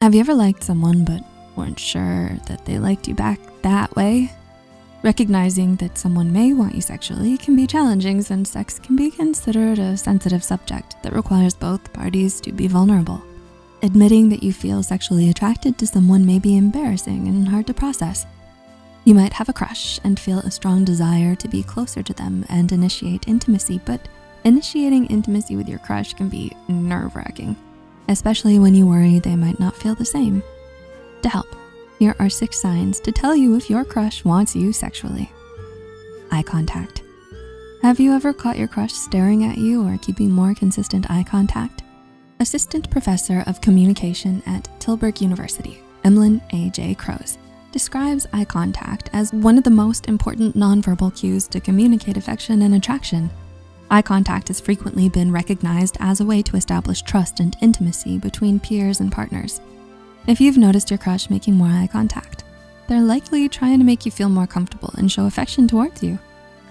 Have you ever liked someone but weren't sure that they liked you back that way? Recognizing that someone may want you sexually can be challenging since sex can be considered a sensitive subject that requires both parties to be vulnerable. Admitting that you feel sexually attracted to someone may be embarrassing and hard to process. You might have a crush and feel a strong desire to be closer to them and initiate intimacy, but initiating intimacy with your crush can be nerve-wracking, especially when you worry they might not feel the same. To help, here are 6 signs to tell you if your crush wants you sexually. Eye contact. Have you ever caught your crush staring at you or keeping more consistent eye contact? Assistant Professor of Communication at Tilburg University, Emlyn A.J. Crows, describes eye contact as one of the most important nonverbal cues to communicate affection and attraction. Eye contact has frequently been recognized as a way to establish trust and intimacy between peers and partners. If you've noticed your crush making more eye contact, they're likely trying to make you feel more comfortable and show affection towards you.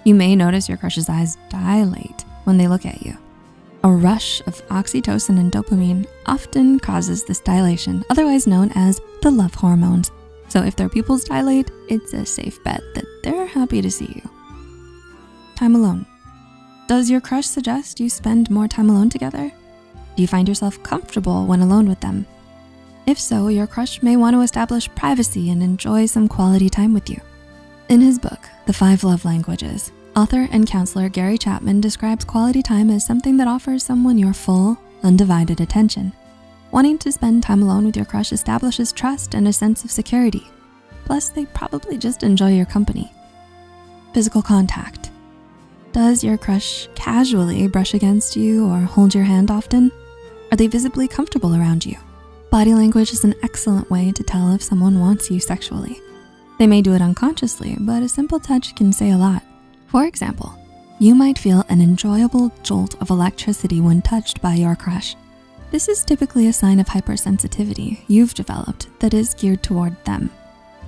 You may notice your crush's eyes dilate when they look at you. A rush of oxytocin and dopamine often causes this dilation, otherwise known as the love hormones. So if their pupils dilate, it's a safe bet that they're happy to see you. Time alone. Does your crush suggest you spend more time alone together? Do you find yourself comfortable when alone with them? If so, your crush may want to establish privacy and enjoy some quality time with you. In his book, The 5 Love Languages, author and counselor Gary Chapman describes quality time as something that offers someone your full, undivided attention. Wanting to spend time alone with your crush establishes trust and a sense of security. Plus, they probably just enjoy your company. Physical contact. Does your crush casually brush against you or hold your hand often? Are they visibly comfortable around you? Body language is an excellent way to tell if someone wants you sexually. They may do it unconsciously, but a simple touch can say a lot. For example, you might feel an enjoyable jolt of electricity when touched by your crush. This is typically a sign of hypersensitivity you've developed that is geared toward them.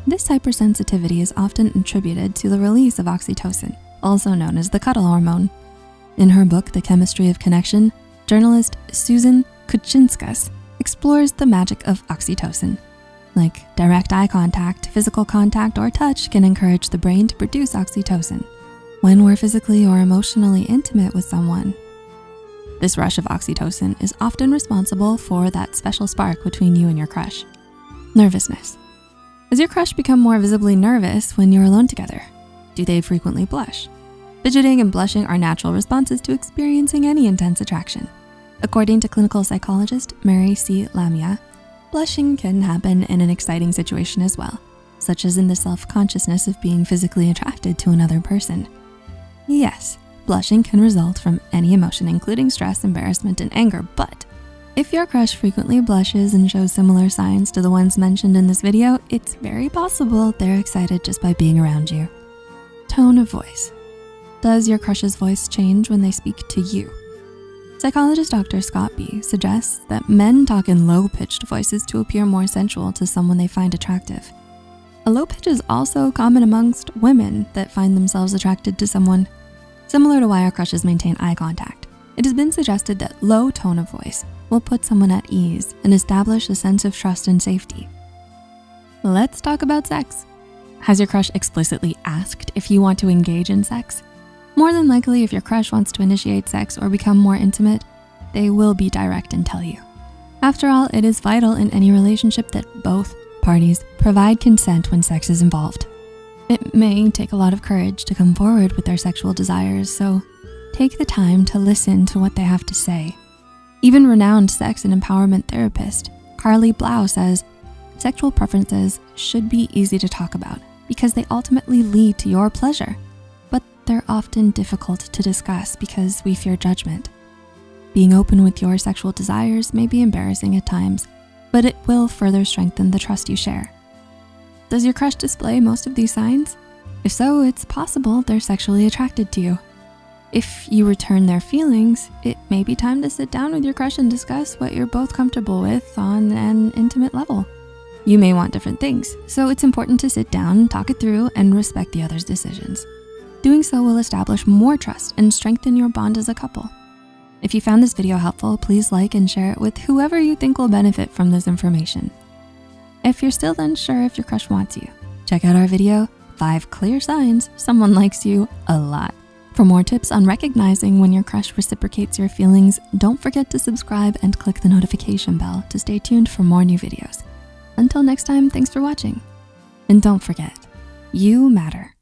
This hypersensitivity is often attributed to the release of oxytocin, also known as the cuddle hormone. In her book, The Chemistry of Connection, journalist Susan Kuchinskas explores the magic of oxytocin. Like direct eye contact, physical contact, or touch can encourage the brain to produce oxytocin when we're physically or emotionally intimate with someone. This rush of oxytocin is often responsible for that special spark between you and your crush. Nervousness. Has your crush become more visibly nervous when you're alone together? Do they frequently blush? Fidgeting and blushing are natural responses to experiencing any intense attraction. According to clinical psychologist Mary C. Lamia, blushing can happen in an exciting situation as well, such as in the self-consciousness of being physically attracted to another person. Yes, blushing can result from any emotion, including stress, embarrassment, and anger, but if your crush frequently blushes and shows similar signs to the ones mentioned in this video, it's very possible they're excited just by being around you. Tone of voice. Does your crush's voice change when they speak to you? Psychologist Dr. Scott B. suggests that men talk in low-pitched voices to appear more sensual to someone they find attractive. A low pitch is also common amongst women that find themselves attracted to someone. Similar to why our crushes maintain eye contact, it has been suggested that low tone of voice will put someone at ease and establish a sense of trust and safety. Let's talk about sex. Has your crush explicitly asked if you want to engage in sex? More than likely, if your crush wants to initiate sex or become more intimate, they will be direct and tell you. After all, it is vital in any relationship that both parties provide consent when sex is involved. It may take a lot of courage to come forward with their sexual desires, so take the time to listen to what they have to say. Even renowned sex and empowerment therapist Carly Blau says, sexual preferences should be easy to talk about because they ultimately lead to your pleasure. But they're often difficult to discuss because we fear judgment. Being open with your sexual desires may be embarrassing at times, but it will further strengthen the trust you share. Does your crush display most of these signs? If so, it's possible they're sexually attracted to you. If you return their feelings, it may be time to sit down with your crush and discuss what you're both comfortable with on an intimate level. You may want different things, so it's important to sit down, talk it through, and respect the other's decisions. Doing so will establish more trust and strengthen your bond as a couple. If you found this video helpful, please like and share it with whoever you think will benefit from this information. If you're still unsure if your crush wants you, check out our video, 5 Clear Signs Someone Likes You a Lot. For more tips on recognizing when your crush reciprocates your feelings, don't forget to subscribe and click the notification bell to stay tuned for more new videos. Until next time, thanks for watching. And don't forget, you matter.